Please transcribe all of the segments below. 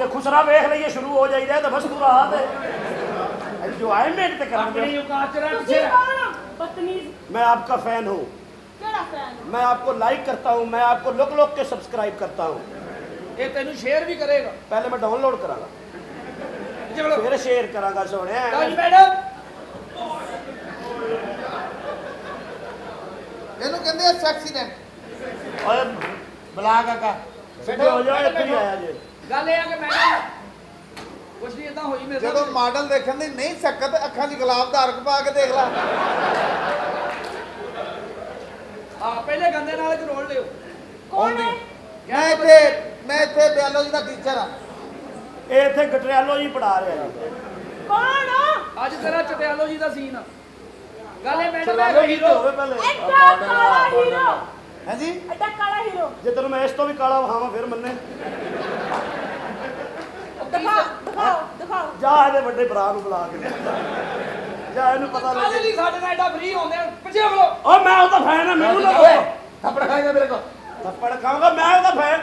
ते खुसरा वेख लईए शुरू हो जाइए तो बस तू रहा ते जो आए मेरे ते कर अपनी औकात च रह तुसी कौन हो? बदतमीज। मैं आपका फैन हूँ केड़ा फैन? मैं आपको लाइक करता हूँ मैं आपको लोक के सब्सक्राइब करता हूँ ये तेनू शेयर भी करेगा पहले मैं डाउनलोड करांगा चलो फिर शेयर करांगा सोने ताज मैडम ਇਹਨੂੰ ਕਹਿੰਦੇ ਆ ਸੈਕਸੀਡੈਂਟ ਓਏ ਬੁਲਾ ਕਾਕਾ सिद्धे हो जाओ इतने ही आया जी ਗੱਲ ਇਹ ਆ ਕਿ ਮੈਡਮ ਕੁਛ ਨਹੀਂ ਇਦਾਂ ਹੋਈ ਮੇਰੇ ਜਦੋਂ ਨਾਲ ਮਾਡਲ ਦੇਖਣ ਦੀ ਨਹੀਂ ਸਕਤ ਅੱਖਾਂ 'ਚ ਗੁਲਾਬ ਦਾ ਅਰਕ ਪਾ ਕੇ ਦੇਖ ਲੈ ਹਾਂ ਪਹਿਲੇ ਗੰਦੇ ਨਾਲ ਚ ਰੋਲ ਲਿਓ कौन है? ਮੈਂ ਇੱਥੇ ਬਾਇਓਲੋਜੀ ਦਾ ਟੀਚਰ ਆ ये इतने गटरियालो जी पढ़ा रहे हैं कौन हो? ਅੱਜ ਤੇਰਾ ਚਟਿਆਲੋ ਜੀ ਦਾ ਸੀਨ ਆ ਗੱਲ ਇਹ ਮੈਡਮ चलो ਹੈ ही ਹੀਰੋ तो होवे पहले एडा काला हीरो। ਹਾਂਜੀ एडा काला हीरो। जे तेन मैं इस तो भी काला वहां फिर मन्ने दिखाओ दिखाओ दिखाओ। जा ਇਹਦੇ ਵੱਡੇ ਭਰਾ ਨੂੰ ਬੁਲਾ ਕੇ ਜਾ ਇਹਨੂੰ ਪਤਾ ਕਾਹਦੇ ਲੱਗੇ ਲਈ ਸਾਡੇ ਨਾਲ ਐਡਾ ਫ੍ਰੀ ਹੁੰਦੇ ਆ ਪਿੱਛੇ ਬਲੋ ਓ ਮੈਂ ਉਹਦਾ ਫੈਨ ਆ ਮੈਨੂੰ ਨਾ ਓਏ ਥੱਪੜ ਖਾਏਗਾ ਮੇਰੇ ਕੋ ਥੱਪੜ ਖਾਊਂਗਾ ਮੈਂ ਉਹਦਾ ਫੈਨ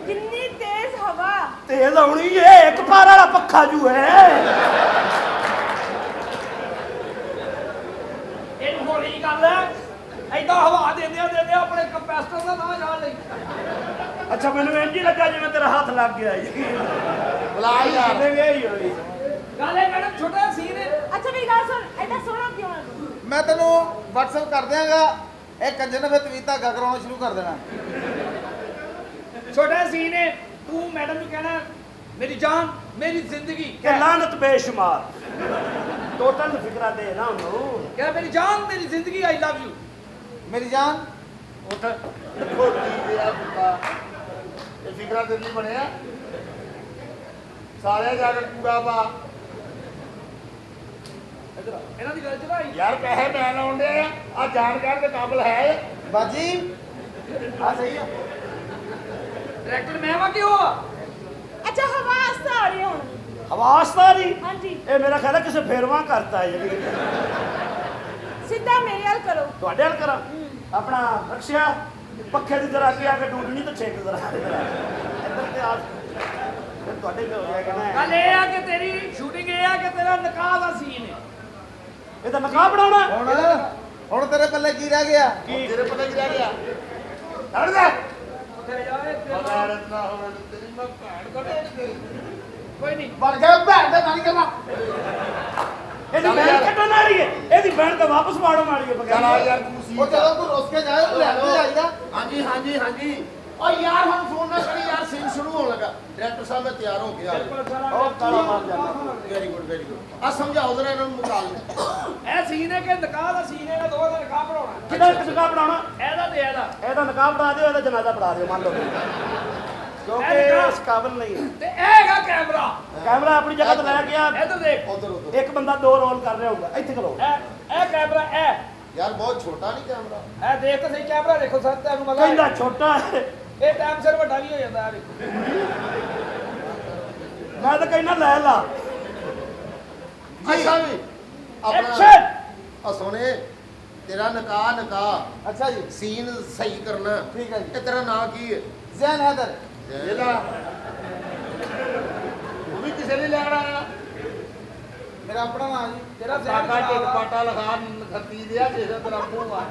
कितनी तेज हवा। ਤੇਜ਼ ਆਉਣੀ ਏ ਇੱਕ ਪਾਰ ਵਾਲਾ ਪੱਖਾ ਜੂ ਹੈ ਇਹਨੂੰ ਹੌਲੀ ਕਰ ਲੈ ਐਡਾ ਹਵਾ ਦਿੰਦੇ ਆ ਆਪਣੇ ਕੰਪੈਸਟਰ ਦਾ ਨਾ ਜਾਣ ਲਈ ਅੱਛਾ ਮੈਨੂੰ ਇੰਜ ਹੀ ਲੱਗਾ ਜਿਵੇਂ ਤੇਰਾ ਹੱਥ ਲੱਗ ਗਿਆ ਜੀ ਬੁਲਾ ਯਾਰ ਕਿਵੇਂ ਗਈ ਹੋਈ ਗੱਲ ਇਹ ਮੈਡਮ ਛੋਟਾ ਸੀਨ ਹੈ अच्छा मेरी गल सुन एडा सोना क्यों है तू? ਮੈਂ ਤੈਨੂੰ WhatsApp ਕਰ ਦਿਆਂਗਾ ਇਹ ਕੰਜਰ ਨੇ ਫਿਰ ਤਵੀਤਾ ਗਾ ਕਰਾਉਣਾ ਸ਼ੁਰੂ ਕਰ ਦੇਣਾ ਛੋਟਾ ਸੀਨ ਹੈ ਤੂੰ ਮੈਡਮ ਨੂੰ ਕਹਿਣਾ ਮੇਰੀ ਜਾਨ ਮੇਰੀ ਜ਼ਿੰਦਗੀ ਕਿ ਲਾਨਤ ਬੇਸ਼ੁਮਾਰ ਟੋਟਲ ਫਿਕਰਾ ਦੇ ਨਾ ਉਹਨੂੰ ਕਹਿ ਮੇਰੀ ਜਾਨ ਮੇਰੀ ਜ਼ਿੰਦਗੀ ਆਈ ਲਵ ਯੂ ਮੇਰੀ ਜਾਨ ਉੱਠ ਖੋਤੀ ਦੇ ਆ ਬੁੱਤਾ ਇਹ ਫਿਕਰਾ ਤੇਰੇ ਲਈ ਬਣਿਆ ਸਾਰੇ ਜਾ ਕੇ ਕੂੜਾ ਪਾ ਇਧਰ ਇਹਨਾਂ ਦੀ ਗੱਲ ਚਲਾਈ ਯਾਰ ਪੈਸੇ ਮੈਂ ਲਾਉਂਦੇ ਆ ਜਾਣਕਾਰ ਦੇ ਕਾਬਲ ਹੈ ਬਾਜੀ ਆ ਸਹੀ ਆ ਡਾਇਰੈਕਟਰ ਮੈਂ ਵਾ ਕਿਉਂ ਆ अच्छा हवा आस्ता आ रही है हुन। ਹਵਾਸਤਾ ਨਹੀਂ हाँ जी ਇਹ ਮੇਰਾ ਖਿਆਲ ਹੈ ਕਿਸੇ ਫੇਰਵਾ ਕਰਤਾ ਹੈ ਜਿਹੜੀ सीधा मेरे हाल करो। ਤੁਹਾਡੇ ਹਾਲ ਕਰਾਂ ਆਪਣਾ ਰਕਸ਼ਿਆ ਪੱਖੇ ਦੀ ਜਰਾ ਅੱਗੇ ਆ ਕੇ ਡੂਡਣੀ ਤੇ ਛੇਕ ਜ਼ਰਾ ਇੱਧਰ ਤੇ ਆ ਫਿਰ ਤੁਹਾਡੇ ਤੇ ਹੋ ਜਾਏਗਾ ਨਾ ਗੱਲ ਇਹ ਆ ਕਿ ਤੇਰੀ ਸ਼ੂਟਿੰਗ ਇਹ ਆ ਕਿ ਤੇਰਾ ਨਿਕਾਹ ਦਾ ਸੀਨ ਹੈ ਇਹ ਤਾਂ ਨਕਾਬ ਬਣਾਉਣਾ ਹੁਣ ਤੇਰੇ ਪੱਲੇ ਕੀ ਰਹਿ ਗਿਆ ਤੇਰੇ ਪਤਾ ਕੀ ਰਹਿ ਗਿਆ ਹਟ ਜਾ ਉੱਥੇ ਜਾ ਇਹ ਤੇਰਾ- ਮਗਾਰਤ ਨਾ ਹੋਵੇ ਤੇ ਤੇਰੀ ਮੈਂ ਭੈਣ ਕੱਢੇ ਤੇਰੀ ਕੋਈ ਨਹੀਂ ਬਣ ਗਿਆ ਭੈਣ ਦਾ ਨਾਨੀ ਕਰਨਾ ਇਹਦੀ ਬੈਣ ਕੱਢਣ ਵਾਲੀ ਹੈ ਇਹਦੀ ਬੈਣ ਤਾਂ ਵਾਪਸ ਮਾੜੋ ਮਾੜੀ ਹੈ ਚੱਲ ਆ ਬਗੈਰ ਯਾਰ ਤੂੰ ਸੀ ਉਹ ਜਦੋਂ ਤੂੰ ਰੁੱਸ ਕੇ ਜਾਏ ਉਹ ਲੈ ਕੇ ਜਾਈਦਾ ਹਾਂਜੀ ਹਾਂਜੀ ਹਾਂਜੀ ਓ ਯਾਰ ਹੁਣ ਫੋਨ ਨਾ ਕਰੀ ਯਾਰ ਸੀਨ ਸ਼ੁਰੂ ਹੋਣ ਲੱਗਾ ਡਾਇਰੈਕਟਰ ਸਾਹਿਬ ਮੈਂ ਤਿਆਰ ਹੋ ਗਿਆ ਉਹ ਕਾਲਾ ਮਾਰ ਜਾਂਦਾ ਵੈਰੀ ਗੁੱਡ ਆ ਸਮਝਾਓ ਜਰਾ ਇਹਨਾਂ ਨੂੰ ਮੁਕਾਲ ਇਹ ਸੀਨ ਹੈ ਕਿ ਨਿਕਾਹ ਦਾ ਸੀਨ ਹੈ ਇਹਨਾਂ ਦੋਵਾਂ ਦਾ ਨਿਕਾਹ ਬਣਾਉਣਾ ਕਿਹਦਾ ਨਕਾਬ ਬਣਾਉਣਾ ਇਹਦਾ ਤੇ ਇਹਦਾ ਇਹਦਾ ਨਕਾਬ ਬਣਾ ਦਿਓ ਇਹਦਾ ਜਨਾਜ਼ਾ ਪੜਾ ਦਿਓ ਮੰਨ ਲਓ ਕਿਉਂਕਿ ਇਸ ਕਾਬਲ ਨਹੀਂ ਹੈ ਤੇ ਇਹ ਹੈਗਾ ਕੈਮਰਾ ਕੈਮਰਾ ਆਪਣੀ ਜਗ੍ਹਾ ਤੇ ਲੈ ਗਿਆ ਇੱਧਰ ਦੇਖ ਉਧਰ ਉਧਰ ਇੱਕ ਬੰਦਾ ਦੋ ਰੋਲ ਕਰ ਰਿਹਾ ਹੋਊਗਾ ਇੱਥੇ ਖਲੋ ਇਹ ਕੈਮਰਾ ਇਹ ਯਾਰ ਬਹੁਤ ਛੋਟਾ ਨਹੀਂ ਕੈਮਰਾ ਦੇਖ ਤਾਂ ਸਹੀ ਕੈਮਰਾ ਦੇਖੋ ਸਰ ਤੁਹਾਨੂੰ ਮਜ਼ਾ ਕਹਿੰਦਾ ਆਏਗਾ। ਛੋਟਾ ਹੈ ਇਹ ਟਾਈਮ ਸਿਰ ਵੱਡਾ ਵੀ ਹੋ ਜਾਂਦਾ ਆ ਵੇਖੋ ਮੈਂ ਤਾਂ ਕਹਿੰਦਾ ਲੈ ਲਾ ਅੱਛਾ ਵੀ ਐਕਸ਼ਨ ਆ ਸੋਨੇ ਤੇਰਾ ਨਿਕਾਹ ਅੱਛਾ ਜੀ ਸੀਨ ਸਹੀ ਕਰਨਾ ਠੀਕ ਹੈ ਜੀ ਇਹ ਤੇਰਾ ਨਾਂ ਕੀ ਹੈ ਜ਼ੈਨ ਹੈਦਰ ਇਹਦਾ ਉਹ ਵੀ ਕਿਸੇ ਨੇ ਲੈਣਾ ਆ ਮੇਰਾ ਆਪਣਾ ਨਾਮ ਜੀ ਤੇਰਾ ਕਾਕਾ ਜ਼ਹਿਨ ਟਿਕ ਪਾਟਾ ਲਗਾ ਖੱਤੀ ਦਿਆ ਜਿਹੜਾ ਤੇਰਾ ਮੂੰਹ ਆ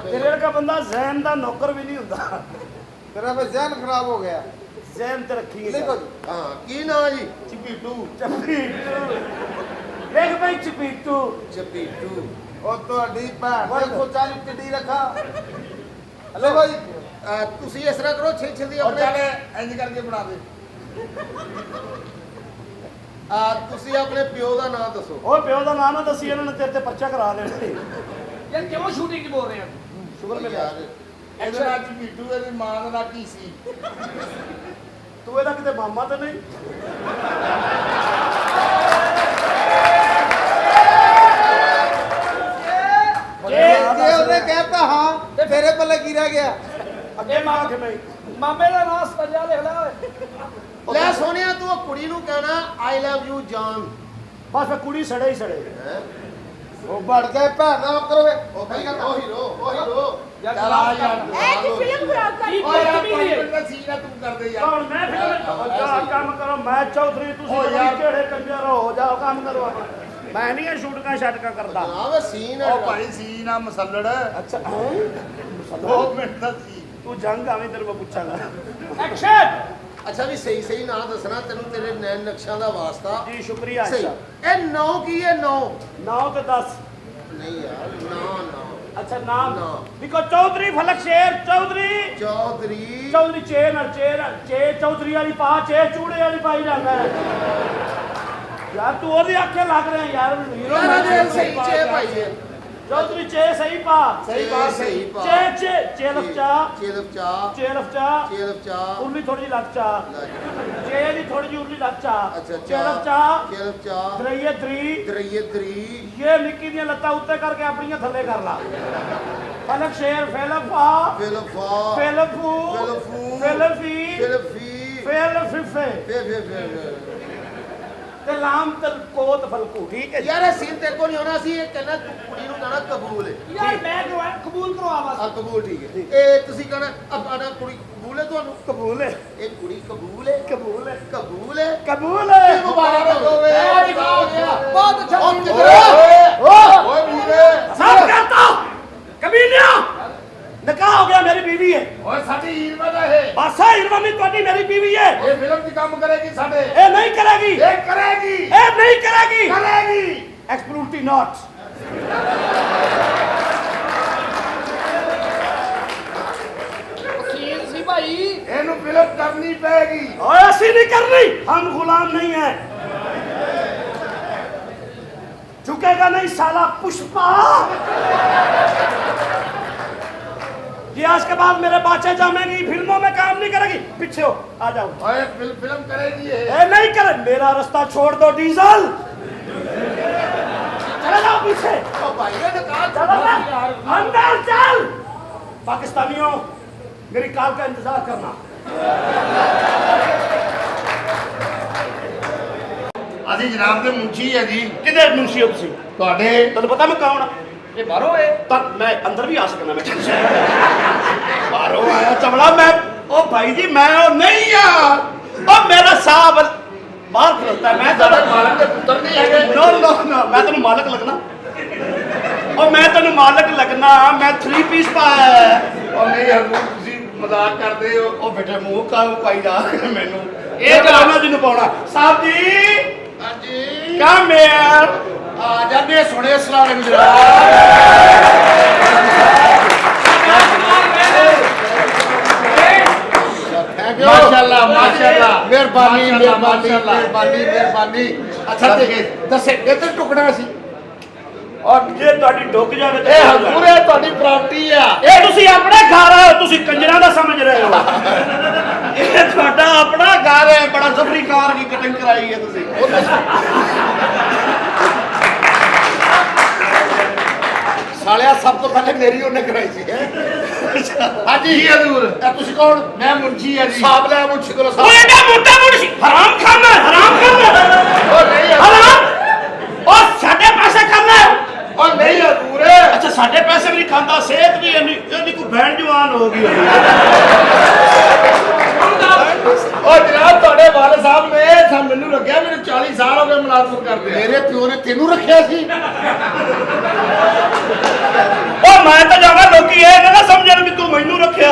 ਤੇਰੇ ਵਰਗਾ ਬੰਦਾ ਜ਼ੈਨ ਦਾ ਨੌਕਰ ਵੀ ਨਹੀਂ ਹੁੰਦਾ ਤੇਰਾ ਫਿਰ ਜ਼ਹਿਨ ਖਰਾਬ ਹੋ ਗਿਆ ਜ਼ੈਨ ਤੇ ਰੱਖੀ ਲਿਖੋ ਜੀ ਹਾਂ ਕੀ ਨਾਂ ਜੀ ਚਪੀਟੂ ਚਪੀਟੂ ਦੇਖ ਭਾਈ ਚਪੀਟੂ ਚਪੀਟੂ ਉਹ ਤੁਹਾਡੀ ਭੈਣ ਦੇ ਕੋਚਾਂ ਨੂੰ ਕਿੱਡੀ ਰੱਖਾ ਲਿਖੋ ਜੀ ਤੁਸੀਂ ਇਸ ਤਰ੍ਹਾਂ ਕਰੋ ਛੇ ਦੀ ਆਪਣੇ ਇੰਜ ਕਰਕੇ ਬਣਾ ਦੇ ਤੁਸੀਂ ਆਪਣੇ ਪਿਓ ਦਾ ਨਾਮ ਦੱਸੋ ਉਹ ਪਿਓ ਦਾ ਨਾਮ ਨਾ ਦੱਸੀ ਇਹਨਾਂ ਨੇ ਤੇਰੇ ਤੇ ਪਰਚਾ ਕਰਾ ਦੇਣਾ ਯਾਰ ਕਿਉਂ ਸ਼ੂਟਿੰਗ ਬੋਲ ਰਹੇ ਆ ਸ਼ੁਗਰ ਮਿਲਿਆ ਯਾਰ ਇਹਦੇ ਨਾਲ ਚਪੀਟੂ ਇਹਦੀ ਮਾਂ ਦਾ ਨਾਂ ਕੀ ਸੀ ਤੂੰ ਇਹਦਾ ਕਿਤੇ ਮਾਮਾ ਤਾਂ ਨਹੀਂ ਜੇ ਉਹਨੇ ਕਹਿਤਾ ਹਾਂ ਤੇ ਤੇਰੇ ਪੱਲੇ ਕੀ ਰਹਿ ਗਿਆ ਅੱਗੇ ਮਾਂ ਕਿ ਮੈਂ ਮਾਮੇ ਦਾ ਨਾਮ ਸਤਿਆ ਲਿਖ ਲੈ ਓਏ ਲੈ ਸੋਹਣਿਆ ਤੂੰ ਉਹ ਕੁੜੀ ਨੂੰ ਕਹਿਣਾ ਆਈ ਲਵ ਯੂ ਜਾਨ ਬਸ ਫਿਰ ਕੁੜੀ ਸੜੇ ਹੀ ਸੜੇ ਹੈਂ? ਉਹ ਵੜ ਕੇ ਭੈਣ ਦਾ ਕਰੋਗੇ ਉਹ ਹੀਰੋ ਜਾਂ ਚੱਲ ਆ ਯਾਰ ਇਹ ਕੀ ਫਿਲਮ ਖਰਾਬ ਕਰ ਕੀ- ਓ ਯਾਰ ਪੰਜ ਦਾ ਸੀਨ ਆ ਤੂੰ ਕਰਦੇ ਯਾਰ ਕੌਣ ਮੈਂ ਫਿਲਮ ਕੰਮ ਕਰੋ ਮੈਂ ਚੌਧਰੀ ਤੁਸੀਂ ਓ ਪਤਾ ਯਾਰ। ਨੀ ਕਿਹੜੇ ਕੰਜਰ ਹੋ ਜਾਓ ਕੰਮ ਕਰੋ ਆਪਣਾ ਮੈਂ ਨਹੀਂ ਇਹ ਸ਼ੂਟਕਾਂ ਛਟਕਾਂ ਕਰਦਾ ਆਵੇ ਸੀਨ ਉਹ ਭਾਈ ਸੀਨ ਆ ਮਸੱਲੜ ਅੱਛਾ 2 ਮਿੰਟ ਦਾ ਸੀ ਤੂੰ ਜੰਗ ਆਵੇਂ ਤੇਰੇ ਕੋਲ ਪੁੱਛਾਂਗਾ ਐਕਸ਼ਨ ਅੱਛਾ ਵੀ ਸਹੀ ਸਹੀ ਨਾਂ ਦੱਸਣਾ ਤੈਨੂੰ ਤੇਰੇ ਨੈਣ ਨਕਸ਼ਾਂ ਦਾ ਵਾਸਤਾ ਜੀ ਸ਼ੁਕਰੀਆ ਸਹੀ ਅੱਛਾ ਇਹ 9 ਕੀ ਹੈ 9 9 ਤੇ 10 ਨਹੀਂ ਯਾਰ 9 ਅੱਛਾ ਨਾਮ ਨਾ। ਦੇਖੋ ਚੌਧਰੀ ਫਲਕ ਸ਼ੇਰ ਚੌਧਰੀ ਚੌਧਰੀ ਚੌਧਰੀ ਚੇ ਚੌਧਰੀ ਵਾਲੀ ਪਾ ਚੇ ਚੂੜੇ ਵਾਲੀ ਪਾਈ ਜਾਂਦਾ ਹੈ ਯਾਰ ਤੂੰ ਉਹਦੀ ਆਖੇ ਲੱਗ ਰਿਹਾ ਯਾਰ ਹੀਰੋ ਯਾਰ ਇਹਦੇ ਸਹੀ ਚੇ ਭਾਈ ਹੈ ਚੌਧਰੀ ਚੇ ਸਹੀ ਪਾ ਸਹੀ ਪਾ ਸਹੀ ਪਾ ਚੇ ਲਫਚਾ ਚੇ ਲਫਚਾ ਉਰਲੀ ਥੋੜੀ ਜਿਹੀ ਲਫਚਾ ਚੇ ਦੀ ਥੋੜੀ ਜਿਹੀ ਉਰਲੀ ਲਫਚਾ ਅੱਛਾ ਚੇ ਲਫਚਾ ਚੇ ਲਫਚਾ ਦਰਈਏ ਦਰੀ ਦਰਈਏ ਇਹ ਨਿੱਕੀ ਦੀਆਂ ਲੱਤਾਂ ਉੱਤੇ ਕਰਕੇ ਆਪਣੀਆਂ ਥੱਲੇ ਕਰ ਲਾ ਫਲਕ ਸ਼ੇਰ ਫੇਲਫਾ ਫਿਲਫਾ ਫੇਲਫੂ ਫਿਲਫੂ ਫੇਲਫੀ ਫਿਲਫੀ ਫੇਲਫਿਫੇ ਫੇ ਤੇ ਲਾਮ ਤੇ ਕੋਤ ਫਲਕੂ ਠੀਕ ਹੈ ਜੀ? ਯਾਰ ਇਹ ਸੀਨ ਤੇ ਕੋ ਨਹੀਂ ਹੋਣਾ ਸੀ ਇਹ ਕਹਿੰਦਾ ਤੂੰ ਕੁੜੀ ਨੂੰ ਕਹਿਣਾ ਕਬੂਲ ਹੈ ਯਾਰ ਮੈਂ ਕਰਵਾਇਆ ਕਬੂਲ ਕਰਵਾਵਾ ਆ ਕਬੂਲ ਠੀਕ ਹੈ ਇਹ ਤੁਸੀਂ ਕਹਿਣਾ ਆਪਣਾ ਕੁੜੀ ਕਬੂਲ ਹੈ ਤੁਹਾਨੂੰ ਕਬੂਲ ਹੈ ਇਹ ਕੁੜੀ ਕਬੂਲ ਹੈ ਕਬੂਲ ਹੈ ਕਬੂਲ ਹੈ ਕਬੂਲ ਹੈ ਮੁਬਾਰਕ ਹੋਵੇ ਬਹੁਤ ਅੱਛਾ ਓਏ film ਓਏ ਵੀਰੇ ਸਾਫ ਕਰਤਾ ਕਬੀਲਿਆ ਨਿਕਾਹ ਹੋ ਗਿਆ ਮੇਰੀ ਬੀਵੀ ਹੈ ਓਏ ਸਾਡੀ ਹੀਰਵਾ ਦਾ ਇਹ ਬਾਸਾ ਹਿਰਵਾਨੀ ਤੁਹਾਡੀ ਮੇਰੀ ਬੀਵੀ ਹੈ ਇਹ ਫਿਲਮ 'ਚ ਕੰਮ ਕਰੇਗੀ ਸਾਡੇ ਇਹ ਨਹੀਂ ਕਰੇਗੀ ਇਹ ਕਰੇਗੀ ਇਹ ਨਹੀਂ ਕਰੇਗੀ ਕਰੇਗੀ ਐਕਸਪਲੂਟੀ ਨਾਟ ਵਕੀਲ ਸੀ ਭਾਈ ਇਹਨੂੰ ਫਿਲਮ ਕਰਨੀ ਪਏਗੀ ਓਏ ਅਸੀਂ नहीं करनी हम गुलाम नहीं है झुकेगा नहीं साला पुष्पा ये आज के बाद मेरे बाचे जमेगी फिल्मों में काम नहीं करेगी पीछे हो आ जाओ ਓਏ ਫਿਲਮ ਕਰੇਗੀ ਇਹ ए नहीं करे मेरा रास्ता छोड़ दो डीजल चले जाओ पीछे ਓ ਭਾਈ ਇਹ ਨਿਕਾਹ चलो ना अंदर चल पाकिस्तानियों मेरी कॉल का इंतजार करना ਅਸੀਂ ਜਨਾਬ ਦੇ ਮੁੰਸ਼ੀ ਹੈ ਜੀ किधर मुंशी हो तुसी ਤੁਹਾਡੇ तेन पता मैं कौन ਇਹ ਬਾਹਰੋਂ ਆਏ तक मैं अंदर भी आ सकना मैं बाहरों आया चमड़ा मैं ओ भाई जी मैं ओ नहीं यार ओ मेरा साहब बाहर खलोता है मैं ਤੁਹਾਡੇ ਮਾਲਕ ਦੇ ਪੁੱਤਰ ਨਹੀਂ ਹੈਗੇ नो नो नो मैं तेन मालक लगना ओ मैं तेन मालक लगना मैं 3 पीस पाया है ਉਹ ਨਹੀਂ ਹਜ਼ੂਰ ਤੁਸੀਂ ਮਜ਼ਾਕ ਕਰਦੇ ਹੋ ओ बेटे मुंह का पाई जा मैनू ਇਹ ਕਰਾਉਣਾ ਜਿਹਨੂੰ ਪਾਉਣਾ ਸਾਹਿਬ ਜੀ ਹਾਂਜੀ ਕਮ here ਆ ਜਾਂਦੇ ਸੁਣੇ ਸਲਾਮ ਗੁਜਰਾਤ ਮਾਸ਼ਾਅੱਲਾ ਮਾਸ਼ਾਅੱਲਾ ਮਿਹਰਬਾਨੀ ਮਿਹਰਬਾਨੀ ਮਾਸ਼ਾਅੱਲਾ। ਮਿਹਰਬਾਨੀ ਮਿਹਰਬਾਨੀ ਅੱਛਾ ਤੇ ਦੱਸੇ ਇਹ ਤੇ ਟੁਕੜਾ ਸੀ ਔਰ ਜੇ ਤੁਹਾਡੀ ਡੁੱਕ ਜਾਵੇ ਤਾਂ ਇਹ ਹਜ਼ੂਰ ਹੈ ਤੁਹਾਡੀ ਪ੍ਰਾਪਰਟੀ ਆ ਇਹ ਤੁਸੀਂ ਆਪਣੇ ਘਰ ਆਓ ਤੁਸੀਂ ਕੰਜਰਾਂ ਦਾ ਸਮਝ ਰਹੇ ਹੋ ਇਹ ਤੁਹਾਡਾ ਆਪਣਾ ਘਰ ਹੈ ਬੜਾ ਜ਼ਬਰੀ ਕਾਰ ਦੀ ਕਟਿੰਗ ਕਰਾਈ ਹੈ ਤੁਸੀਂ ਸਾਲਿਆ ਸਭ ਤੋਂ ਪਹਿਲੇ ਮੇਰੀ ਉਹਨੇ ਕਰਾਈ ਸੀ ਹਾਂਜੀ ਜੀ ਹਜ਼ੂਰ ਇਹ ਤੁਸੀਂ ਕੌਣ ਮੈਂ ਮੁੰਸ਼ੀ ਹਾਂ ਜੀ ਸਾਹਬ ਲੈ ਮੁੱਛ ਕਰੋ ਉਹ ਸਾਹਬ ਇਹਦਾ ਮੋਟਾ ਮੁੰਡਾ ਹਰਾਮ ਖਾਨਾ ਹਰਾਮ ਖਾਨਾ ਉਹ ਨਹੀਂ ਹਰਾਮ ਉਹ ਸਾਡੇ ਪੈਸੇ ਖਾਨਾ ਉਹ ਨਹੀਂ ਹਜ਼ੂਰ ਅੱਛਾ ਸਾਡੇ ਪੈਸੇ ਵੀ ਨਹੀਂ ਖਾਂਦਾ ਸਿਹਤ ਵੀ ਇਹਦੀ ਕੋਈ ਭੈਣ ਜਵਾਨ ਹੋ ਗਈ ਉਹ ਜਨਾਬ ਤੁਹਾਡੇ ਵਾਲੇ ਸਾਹਿਬ ਨੇ ਸਾ ਮੈਨੂੰ ਲੱਗਿਆ ਮੈਨੂੰ 40 ਸਾਲ ਹੋ ਗਏ ਮੁਲਾਜ਼ਮਤ ਕਰਦੇ ਮੇਰੇ ਪਿਓ ਨੇ ਤੈਨੂੰ ਰੱਖਿਆ ਸੀ ਉਹ ਮੈਂ ਤਾਂ ਜਾਵਾਂ ਲੋਕੀ ਇਹ ਨਾ ਸਮਝਣ ਵੀ ਤੂੰ ਮੈਨੂੰ ਰੱਖਿਆ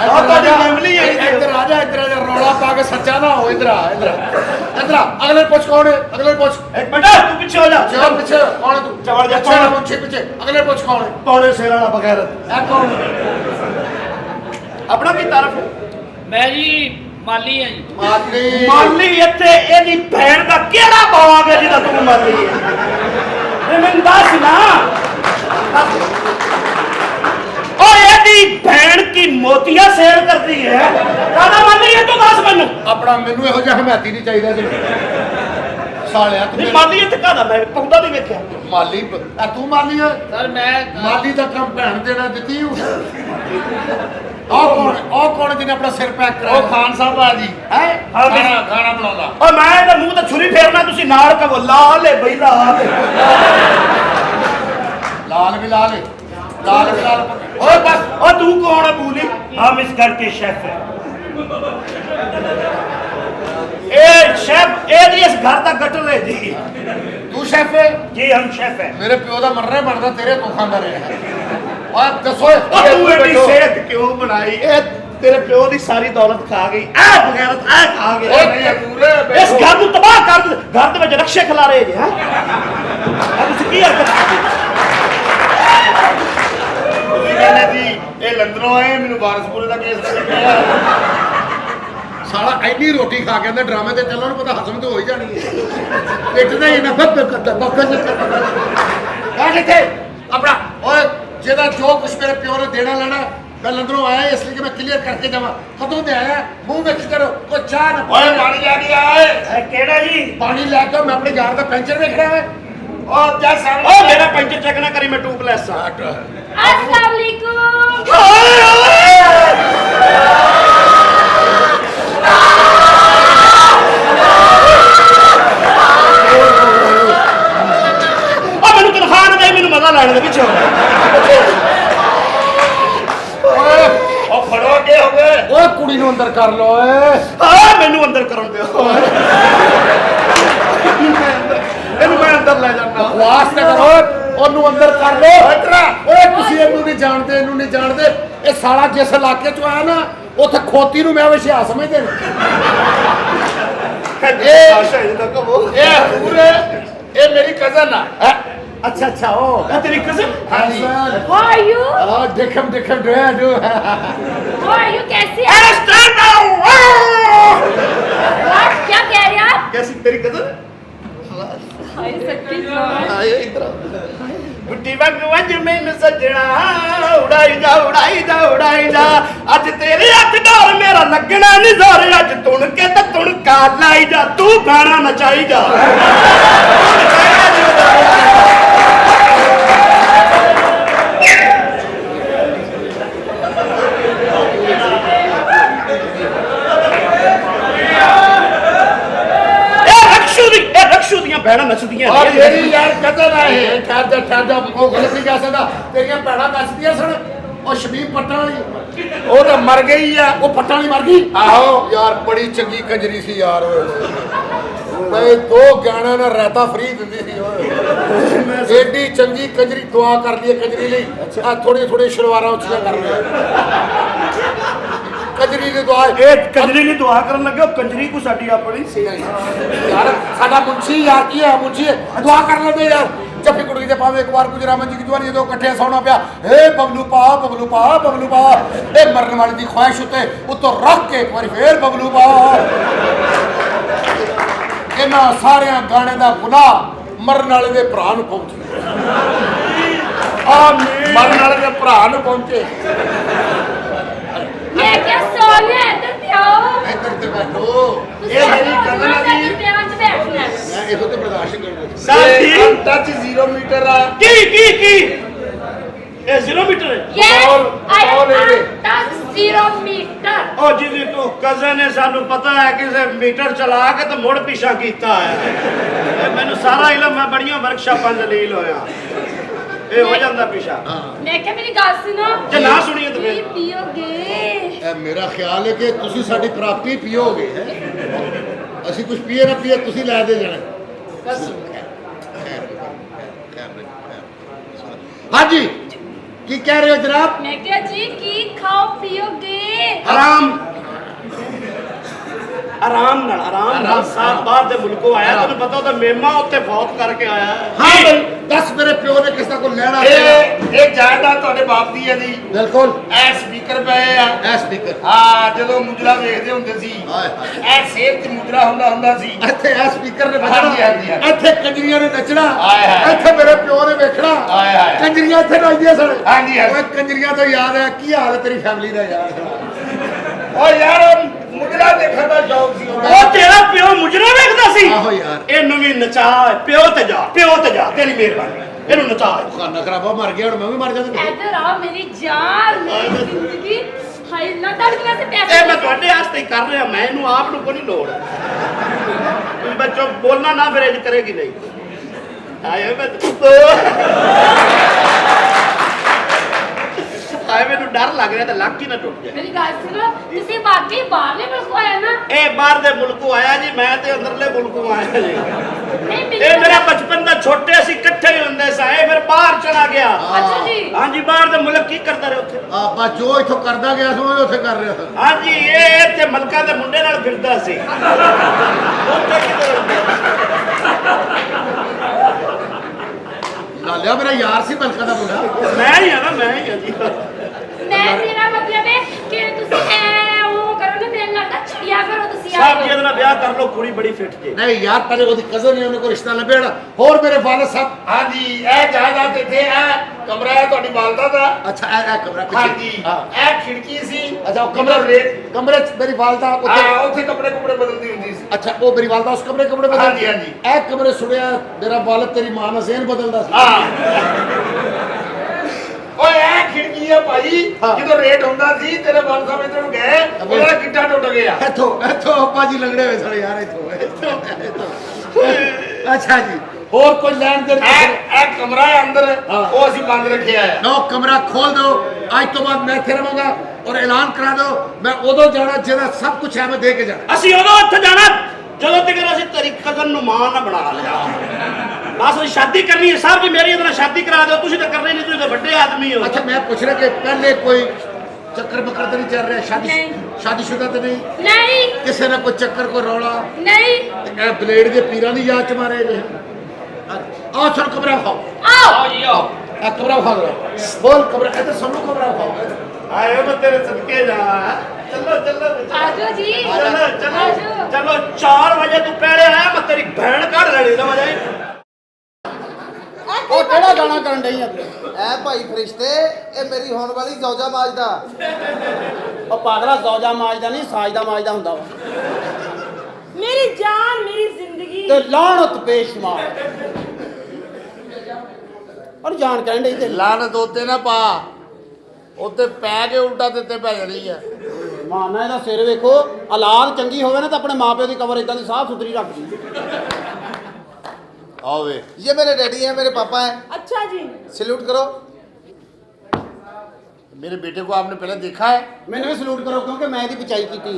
ਆ ਤੁਹਾਡੀ ਫੈਮਿਲੀ ਹੈ ਇੱਧਰ ਆ ਜਾ ਰੌਲਾ ਪਾ ਕੇ ਸੱਚਾ ਨਾ ਹੋ ਇੱਧਰ ਆ ਅਗਲੇ ਪੁੱਛ ਕੌਣ ਹੈ ਅਗਲੇ ਪੁੱਛ ਇੱਕ ਮਿੰਟ ਤੂੰ ਪਿੱਛੇ ਹੋ ਜਾ ਚਲ ਪਿੱਛੇ ਕੌਣ ਹੈ ਤੂੰ ਚਵਲ ਜਾ, ਪਿੱਛੇ ਕੌਣ ਹੈ? ਮੁੱਛੇ ਪਿੱਛੇ ਅਗਲੇ ਪੁੱਛ ਕੌਣ ਹੈ ਪੌਣੇ ਸਿਰ ਵਾਲਾ ਬਗੈਰਤ ਇਹ ਕੌਣ ਆਪਣਾ ਕੀ ਤਾਰਫ ਮੈਂ ਜੀ ਮਾਲੀ ਹਾਂ ਜੀ ਮਾਲੀ ਮਾਲੀ ਇੱਥੇ ਇਹਦੀ ਭੈਣ ਦਾ ਕਿਹੜਾ ਬਾਗ ਹੈ ਜਿਹਦਾ ਤੂੰ ਮਾਲੀ ਹੈ ਇਹ ਮੈਨੂੰ ਦੱਸ ਨਾ ਉਹ ਇਹਦੀ ਭੈਣ ਕੀ ਮੋਤੀਆਂ ਸੇਲ ਕਰਦੀ ਹੈ ਕਾਹਦਾ ਮਾਲੀ ਹੈ ਤੂੰ ਦੱਸ ਮੈਨੂੰ ਆਪਣਾ ਮੈਨੂੰ ਇਹੋ ਜਿਹਾ ਹਮਾਇਤੀ ਨਹੀਂ ਚਾਹੀਦਾ ਜੀ ਸਾਲਿਆ ਤੂੰ ਨਹੀਂ ਮੇਰੇ- ਮਾਲੀ ਇੱਥੇ ਕਾਹਦਾ ਮੈਂ ਪੌਦਾ ਨਹੀਂ ਵੇਖਿਆ ਮਾਲੀ ਆ ਤੂੰ ਮਾਲੀ ਹੈ ਸਰ ਮੈਂ ਮਾਲੀ ਦਾ ਕੰਮ ਭੈਣ ਦੇਣਾ ਦਿੱਤੀ ਹੂੰ ਉਹ ਕੌਣ ਜਿਹਨੇ ਆਪਣਾ ਸਿਰ ਪੈਕ ਉਹ ਕਰਾਇਆ ਖਾਨ ਸਾਹਿਬ ਆ ਜੀ ਹੈ ਖਾਣਾ ਬਣਾਉਂਦਾ ਓ ਮੈਂ ਇਹਦੇ ਮੂੰਹ ਤੇ ਛੁਰੀ ਫੇਰਨਾ ਤੁਸੀਂ ਨਾਲ ਕਹੋ ਲਾਲ ਏ ਬਈ ਲਾਲ ਏ। ਲਾਲ ਵੀ ਲਾਲ ਹੈ लाल लाल ओए बस ओ तू कौन है बूली? हम इस घर के शेफ हैं। ए शेफ ए जी इस घर का गटर है जी। तू शेफ है? जी हम शेफ हैं। मेरे प्यो का मरना बनता तेरे तो खांदा रहे और दसो ओ तू एडी सेहत क्यों बनाई? ए तेरे प्यो दी सारी दौलत खा गई, ए बगैरत ए खा गया। ओ नहीं पूरे इस घर को तबाह कर दे। घर दे विच रक्षे खिला रहे जी हैं। अब तुसी की हरकत की? कहने जी ये लंदनों आए मैंने वारसपुरे का केस किया साला ऐनी रोटी खा के अंदर ड्रामे ते चलो पता हजम तो हो ही जानी है पेट दे ना बक करता किथे अपना ओए जेदा जो कुछ मेरे प्यो ने देना लेना मैं लंदनों आया इसलिए कि मैं क्लियर करके जावा कदों दे आया मुंह में करो कोई चाह ना ओए पानी लेके आए केड़ा जी? पानी लेके मैं अपने यार का पेंचर देखना है और क्या सामने ओ मेरा पंचर चेक ना करी, मैं ट्यूबलेस हां। अस्सलाम वालेकुम। ओ मैनू तनखा ना दे, मैनू मजा लैण दे पिछे। ओए ओ फड़ो के हो गए ओए कुड़ी नु अंदर कर लो ओए आ मैनू अंदर करन दियो। ਇਹਨੂੰ ਮੈਂ ਅੰਦਰ ਲੈ ਜਾਣਾ। ਬਕਵਾਸ ਨਾ ਕਰੋ ਉਹਨੂੰ ਅੰਦਰ ਕਰ ਲੋ ਇਤਰਾ ਓਏ ਤੁਸੀਂ ਇਹਨੂੰ ਨਹੀਂ ਜਾਣਦੇ ਇਹਨੂੰ ਨਹੀਂ ਜਾਣਦੇ ਇਹ ਸਾਲਾ ਜਿਸ ਇਲਾਕੇ ਚੋਂ ਆਇਆ ਨਾ ਉੱਥੇ ਖੋਤੀ ਨੂੰ ਮੈਂ ਵਿਸ਼ਾ ਸਮਝਦੇ ਨੇ ਇਹ ਪੂਰੇ ਇਹ ਮੇਰੀ ਕਜ਼ਨ ਆ ਅੱਛਾ ਅੱਛਾ ਉਹ ਇਹ ਤੇਰੀ ਕਜ਼ਨ? ਹਾਂਜੀ How are you? ਆ ਦੇਖਮ ਡੂ How are you? कैसी है? Stand down. What? क्या कह रहे हैं आप? कैसी तेरी कजन? हाय सच्ची आए इधर बुੱਟੀ ਵਾਂਗੂ ਅੱਜ ਮੈਨੂੰ ਸੱਜਣਾ ਉਡਾਈ ਜਾ ਉਡਾਈ ਜਾ ਉਡਾਈ ਜਾ ਅੱਜ ਤੇਰੇ ਹੱਥ ਡੋਰ ਮੇਰਾ ਲੱਗਣਾ ਨਹੀਂ ਜ਼ੋਰ ਅੱਜ ਤੁਣ ਕੇ ਤੇ ਤੁਣਕਾ ਲਾਈ ਜਾ ਤੂੰ ਗਾਣਾ ਨਚਾਈ ਜਾ। ਰਕਸ਼ੂ ਦੀਆਂ ਭੈਣਾਂ ਨੱਚਦੀਆਂ ਔਰ ਮੇਰੀ ਯਾਰ ਕਜ਼ਨ ਆ ਇਹ ਠਹਿਰ ਜਾ ਉਹ ਗਲਤ ਨਹੀਂ ਕਹਿ ਸਕਦਾ ਤੇਰੀਆਂ ਭੈਣਾਂ ਨੱਚਦੀਆਂ ਸਨ ਉਹ ਸ਼ਮੀਮ ਪੱਟਾਂ ਵਾਲੀ ਉਹ ਤਾਂ ਮਰ ਗਈ ਆ ਉਹ ਪੱਟਾਂ ਵਾਲੀ ਮਰ ਗਈ ਆਹੋ ਯਾਰ ਬੜੀ ਚੰਗੀ ਕੰਜਰੀ ਸੀ ਯਾਰ ਓਏ ਦੋ ਗਾਣਾ ਨਾਲ ਰਾਤਾ ਫਰੀ ਦਿੰਦੀ ਸੀ ਓਏ ਏਡੀ ਚੰਗੀ ਕੰਜਰੀ ਦੁਆ ਕਰਦੀ ਹੈ ਕੰਜਰੀ ਲਈ ਆ ਥੋੜੇ ਸ਼ਲਵਾਰਾਂ ਉੱਚੀਆਂ ਕਰ ਲੈ ਕੰਜਰੀ ਦੀ ਦੁਆ ਇਹ ਕੰਜਰੀ ਲਈ ਦੁਆ ਕਰਨ ਲੱਗੇ ਕੰਜਰੀ ਕੋ ਸਾਡੀ ਆਪਣੀ ਸੀ ਯਾਰ ਸਾਡਾ ਮੁੰਸ਼ੀ ਯਾਰ ਕੀ ਹੈ ਮੁੰਸ਼ੀ ਦੁਆ ਕਰ ਲੈਂਦੇ ਯਾਰ ਜੱਫੀ ਕੁੜੀ ਦੇ ਪਾਵੇ ਇੱਕ ਵਾਰ ਗੁਜਰਾਮਨ ਜੀ ਦੀ ਦੁਆਰੀ ਜਦੋਂ ਇਕੱਠੇ ਸੌਣਾ ਪਿਆ ਏ ਬਬਲੂ ਪਾ ਬਬਲੂ ਪਾ ਬਬਲੂ ਪਾ ਇਹ ਮਰਨ ਵਾਲੀ ਦੀ ਖੁਆਇਸ਼ ਉੱਤੋਂ ਰੱਖ ਕੇ ਇੱਕ ਵਾਰੀ ਫੇਰ ਬਬਲੂ ਪਾ ਇਹਨਾਂ ਸਾਰਿਆਂ ਗਾਣੇ ਦਾ ਗੁਨਾਹ ਮਰਨ ਵਾਲੇ ਦੇ ਭਰਾ ਨੂੰ ਪਹੁੰਚੇ ਆਮੀਨ ਮਰਨ ਵਾਲੇ ਦੇ ਭਰਾ ਨੂੰ ਪਹੁੰਚੇ मैं क्या सो गया इधर पे आओ ਇੱਧਰ ਤੇ ਬੈਠੋ ये मेरी कजन है जी ध्यान से बैठना ਮੈਂ ਇਹੋ ਤੇ ਬਰਦਾਸ਼ਤ ਕਰਦਾ ਸਾਡੀ ਟੱਚ 0 ਮੀਟਰ ਆ ਕੀ ਇਹ 0 ਮੀਟਰ ਹੈ? Yes I am touch 0 metre ਉਹ ਜਿਹਦੀ ਤੂੰ ਕਜ਼ਨ ਨੇ ਸਾਨੂੰ ਪਤਾ ਹੈ ਕਿਸੇ ਮੀਟਰ ਚਲਾ ਕੇ ਤੇ ਮੁੜ ਪਿਛਾ ਕੀਤਾ ਹੈ ਇਹ ਮੈਨੂੰ ਸਾਰਾ ਇਲਮ ਮੈਂ ਬੜੀਆਂ ਵਰਕਸ਼ਾਪਾਂ ਦਲੀਲ ਹੋਇਆ ਇਹ ਹੋ ਜਾਂਦਾ ਪਿਛਾ। मैं क्या मेरी गाल सुनो ਜੇ ਨਾ ਸੁਣੀਏ ਤਾਂ ਫਿਰ पियोगे ਇਹ ਮੇਰਾ ਖਿਆਲ ਹੈ ਕਿ ਤੁਸੀਂ ਸਾਡੀ ਪ੍ਰਾਪਤੀ ਪੀਓਗੇ ਅਸੀਂ ਕੁਝ ਪੀਏ ਨਾ ਪੀਏ ਤੁਸੀਂ ਲੈ ਦੇ ਜਾਣਾ ਹਾਂਜੀ ਕੀ ਕਹਿ ਰਹੇ ਹੋ ਜਨਾਬ मैं क्या जी की खाओ पियोगे ਆਰਾਮ ਨਾਲ ਸਾਹ ਬਾਹਰ ਦੇ ਮੁਲਕੋਂ ਆਇਆ ਤੈਨੂੰ ਪਤਾ ਉਹਦਾ ਮੇਮਾ ਉੱਥੇ ਫੌਤ ਕਰਕੇ ਆਇਆ ਹਾਂ ਬਈ ਦੱਸ ਮੇਰੇ ਪਿਓ ਨੇ ਕਿਸ ਦਾ ਕੋਈ ਲੈਣਾ ਇਹ ਜਾਇਦਾਦ ਤੁਹਾਡੇ ਬਾਪ ਦੀ ਹੈ ਜੀ ਬਿਲਕੁਲ ਇਹ ਸਪੀਕਰ ਪਏ ਆ ਐ ਸਪੀਕਰ ਹਾਂ ਜਦੋਂ ਮੁਜਰਾ ਵੇਖਦੇ ਹੁੰਦੇ ਸੀ ਹਾਏ ਇਹ ਸੇਬ 'ਚ ਮੁਜਰਾ ਹੁੰਦਾ ਸੀ ਇੱਥੇ ਐ ਸਪੀਕਰ ਨੇ ਹਾਂਜੀ, ਹਾਂਜੀ, ਵੱਜਣਾ ਹਾਂਜੀ। ਇੱਥੇ ਕੰਜਰੀਆਂ ਨੇ ਨੱਚਣਾ ਹਾਏ, ਹਾਏ। ਇੱਥੇ ਮੇਰੇ ਪਿਓ ਨੇ ਵੇਖਣਾ ਹਾਏ, ਹਾਏ। ਕੰਜਰੀਆਂ ਇੱਥੇ ਨੱਚਦੀਆਂ ਸਨ ਹਾਂਜੀ, ਹਾਂਜੀ। ਓਏ ਕੰਜਰੀਆਂ ਤੋਂ ਯਾਦ ਹੈ ਕੀ ਹਾਲ ਹੈ ਤੇਰੀ ਫੈਮਿਲੀ ਦਾ ਯਾਰ ਓ ਯਾਰ ਮੁਜਰਾ ਦੇਖਣ ਦਾ ਸ਼ੌਕ ਸੀ ਉਹਦਾ। ਉਹ ਤੇਰਾ ਪਿਓ ਮੁਜਰਾ ਵੇਖਦਾ ਸੀ ਆਹੋ ਯਾਰ ਇਹਨੂੰ ਵੀ ਨਚਾ ਪਿਓ ਤੇ ਜਾ ਤੇਰੀ ਮਿਹਰਬਾਨੀ ਇਹਨੂੰ ਨਚਾ ਖਾਨਾ ਖਰਾਬਾ ਮਰ ਗਿਆ ਹੁਣ ਮੈਂ ਵੀ ਮਰ ਜਾਂਦਾ इधर आओ मेरी जान मेरी जिंदगी हाय ना तड़कने से पैसे ਇਹ ਮੈਂ ਤੁਹਾਡੇ ਵਾਸਤੇ ਹੀ ਕਰ ਰਿਹਾ ਮੈਂ ਇਹਨੂੰ ਆਪ ਨੂੰ ਕੋਈ ਨਹੀਂ ਲੋੜ ਤੁਸੀਂ ਬੱਚੋ ਬੋਲਣਾ ਨਾ ਫਿਰ ਇੰਜ ਕਰੇਗੀ ਨਹੀਂ ਆਏ ਮੈਂ ਤਾਏ ਮੈਨੂੰ ਡਰ ਲੱਗ ਰਿਹਾ ਤੇ ਲੱਕ ਹੀ ਨਾ ਟੁੱਟ ਜਾਏ। ਮੇਰੀ ਗੱਲ ਸੁਣੋ, ਤੁਸੀਂ ਬਾਕੀ ਬਾਹਰਲੇ ਮੁਲਕੋਂ ਆਏ ਨਾ? ਇਹ ਬਾਹਰ ਦੇ ਮੁਲਕੋਂ ਆਇਆ ਜੀ, ਮੈਂ ਤੇ ਅੰਦਰਲੇ ਮੁਲਕੋਂ ਆਇਆ ਜੀ। ਨਹੀਂ ਇਹ ਮੇਰਾ ਬਚਪਨ ਦਾ ਛੋਟੇ ਅਸੀਂ ਇਕੱਠੇ ਹੀ ਹੁੰਦੇ ਸਾਂ, ਇਹ ਫਿਰ ਬਾਹਰ ਚਲਾ ਗਿਆ। ਅੱਛਾ ਜੀ। ਹਾਂਜੀ, ਬਾਹਰ ਦੇ ਮੁਲਕ ਕੀ ਕਰਦਾ ਰਿਹਾ ਉੱਥੇ? ਆਪਾਂ ਜੋ ਇੱਥੋਂ ਕਰਦਾ ਗਿਆ ਸੀ ਉਹ ਉੱਥੇ ਕਰ ਰਿਹਾ ਸੀ। ਹਾਂਜੀ, ਇਹ ਇੱਥੇ ਮਲਕਾਂ ਦੇ ਮੁੰਡੇ ਨਾਲ ਫਿਰਦਾ ਸੀ। ਉੱਥੇ ਕਿੱਧਰ ਹੁੰਦਾ? ਲਾਲਿਆ ਮੇਰਾ ਯਾਰ ਸੀ ਬਲਕਾ ਦਾ ਮੁੰਡਾ। ਮੈਂ ਹੀ ਆ ਨਾ, ਮੈਂ ਹੀ ਆ ਜੀ। ਮੈਂ ਮੇਰਾ ਮਤਲਬ ਹੈ ਕਿ ਤੁਸੀਂ ਐ ਉਹ ਕਰੋ ਨਾ, ਮੈਨੂੰ ਲੱਗਦਾ ਛੜਿਆ ਕਰੋ ਤੁਸੀਂ ਸਾਹਿਬ ਜੀ ਨਾਲ ਵਿਆਹ ਕਰ ਲਓ, ਕੁੜੀ ਬੜੀ ਫਿੱਟ ਜੇ। ਨਹੀਂ ਯਾਰ, ਪਹਿਲੇ ਉਹਦੀ ਕਜ਼ਨ ਨੇ ਉਹਨੇ ਕੋਈ ਰਿਸ਼ਤਾ ਲੱਭਿਆ। ਹੋਰ ਮੇਰੇ ਫਾਦਰ ਸਾਹਿਬ। ਹਾਂਜੀ, ਇਹ ਜਾਇਦਾਦ ਇੱਥੇ ਹੈ, ਕਮਰਾ ਹੈ ਤੁਹਾਡੀ ਵਾਲਦਾ ਦਾ। ਅੱਛਾ, ਇਹ ਕਮਰਾ ਪਿੱਛੇ। ਹਾਂਜੀ, ਹਾਂ। ਇਹ ਖਿੜਕੀ ਸੀ। ਅੱਛਾ, ਉਹ ਕਮਰੇ ਚ ਮੇਰੀ ਵਾਲਦਾ ਉੱਥੇ। ਹਾਂ, ਉੱਥੇ ਕੱਪੜੇ ਬਦਲਦੀ ਹੁੰਦੀ ਸੀ। ਅੱਛਾ, ਉਹ ਮੇਰੀ ਵਾਲਦਾ ਉਸ ਕਮਰੇ ਬਦਲਦੀ। ਹਾਂਜੀ, ਹਾਂਜੀ। ਇਹ ਕਮਰੇ ਸੁਣਿਆ ਮੇਰਾ ਵਾਲਦ ਤੇਰੀ ਮਾਂ ਨਾਲ ਜ਼ੇਨ ਬਦਲਦਾ ਸੀ। ਹਾਂ। ਓਏ ਇਹ ਖਿੜਕੀ ਹੈ ਭਾਈ, ਹਾਂ। ਜਦੋਂ ਰੇਟ ਹੁੰਦਾ ਸੀ ਤੇਰੇ ਵਾਲ ਸਾਹਿਬ ਇੱਧਰ ਨੂੰ ਗਏ, ਉਹਦਾ ਕਿੱਡਾ ਟੁੱਟ ਗਿਆ। ਇੱਥੋਂ ਅੱਪਾ ਜੀ ਲੰਗੜੇ ਹੋਏ ਸਨ ਯਾਰ, ਇੱਥੋਂ। ਅੱਛਾ ਜੀ, ਹੋਰ ਕੋਈ ਲੈਣ ਦੇਣ? ਇਹ ਕਮਰਾ ਹੈ ਅੰਦਰ, ਹਾਂ। ਉਹ ਅਸੀਂ ਬੰਦ ਰੱਖਿਆ ਹੈ। ਨੋ ਕਮਰਾ ਖੋਲ ਦੋ, ਅੱਜ ਤੋਂ ਬਾਅਦ ਮੈਂ ਇੱਥੇ ਰਵਾਂਗਾ ਔਰ ਐਲਾਨ ਕਰਾ ਦੋ, ਮੈਂ ਉਦੋਂ ਜਾਣਾ ਜਿਹਦਾ ਸਭ ਕੁਝ ਹੈ ਮੈਂ ਦੇ ਕੇ ਜਾਣਾ। ਅਸੀਂ ਉਦੋਂ ਉੱਥੇ ਜਾਣਾ ਜਦੋਂ ਤੱਕ ਅਸੀਂ ਤੇਰੀ ਕਜ਼ਨ ਨੂੰ ਮਾਂ ਨਾ ਬਣਾ ਲਿਆ। ਬਸ ਉਹ ਸ਼ਾਦੀ ਕਰਨੀ ਹੈ ਸਾਹਿਬ ਜੀ, ਮੇਰੀ ਇਹਦੇ ਨਾਲ ਸ਼ਾਦੀ ਕਰਾ ਦਿਓ। ਤੁਸੀਂ ਤਾਂ ਕਰਨੀ ਨਹੀਂ, ਤੁਸੀਂ ਤਾਂ ਵੱਡੇ ਆਦਮੀ ਹੋ। ਅੱਛਾ, ਮੈਂ ਪੁੱਛ ਰਿਹਾ ਕਿ ਪਹਿਲੇ ਕੋਈ ਚੱਕਰ ਬੱਕਰ ਤਾਂ ਨਹੀਂ ਚੱਲ ਰਿਹਾ? ਨਹੀਂ। ਸ਼ਾਦੀशुदा ਤਾਂ ਨਹੀਂ? ਨਹੀਂ ਕਿਸੇ ਨਾਲ ਕੋਈ ਚੱਕਰ, ਕੋਈ ਰੌਲਾ? ਨਹੀਂ। ਤੇ ਇਹ ਬਲੇਡ ਦੇ ਪੀਰਾਂ ਦੀ ਯਾਦ ਚ ਮਾਰੇ ਜੇ। ਆਓ ਚਲ ਕਮਰਾ ਖਾਓ। ਆਓ ਜੀ ਆਓ। ਇਹ ਕਮਰਾ ਖਾ ਲਓ। ਬੋਲ ਕਮਰਾ, ਇੱਧਰ ਸਭ ਨੂੰ ਕਮਰਾ ਖਾਓ। ਆਇਓ ਮੈਂ ਤੇਰੇ ਸਦਕੇ ਜਾ। ਚਲੋ ਆਜੋ ਜੀ। ਚਲੋ 4 ਵਜੇ ਤੂੰ ਪਹਿਲੇ ਆਇਆ, ਮੈਂ ਤੇਰੀ ਭੈਣ ਕੱਢ ਲੈਣੀ ਸਮਝ ਆਈ। ਉਹ ਕਿਹੜਾ ਗਾਣਾ ਕਰਨ ਡਈ ਆ ਤੂੰ? ਐ ਭਾਈ ਫਰਿਸ਼ਤੇ, ਇਹ ਮੇਰੀ ਹੋਣ ਵਾਲੀ ਜ਼ੌਜਾ ਮਾਜਦਾ। ਉਹ ਪਾਗਲਾ ਜ਼ੌਜਾ ਮਾਜਦਾ ਨਹੀਂ, ਸਾਜਦਾ ਮਾਜਦਾ ਹੁੰਦਾ ਵਾ। ਮੇਰੀ ਜਾਨ, ਮੇਰੀ ਜ਼ਿੰਦਗੀ। ਤੇ ਲਾਹਨਤ ਬੇਸ਼ੁਮਾਰ। ਔਰ ਜਾਨ ਕਹਿਣ ਡਈ ਤੇ ਲਾਨਤ ਉੱਤੇ ਨਾ ਪਾ, ਉੱਤੇ ਪੈ ਕੇ ਉਲਟਾ ਦਿੱਤੇ ਪੈ ਜਾਣੀ ਆ। ਮਾਨਾ ਇਹਦਾ ਸਿਰ ਵੇਖੋ, ਔਲਾਦ ਚੰਗੀ ਹੋਵੇ ਨਾ ਤਾਂ ਆਪਣੇ ਮਾਪਿਓ ਦੀ ਕਬਰ ਇਦਾਂ ਦੀ ਸਾਫ਼ ਸੁਥਰੀ ਰੱਖਦੀ। आओ वे, ये मेरे डैडी हैं, मेरे पापा हैं। अच्छा जी। सैल्यूट करो। मेरे बेटे को आपने पहले देखा है? मैंने भी सलूट करो क्योंकि मैं इसकी पिचाई की थी।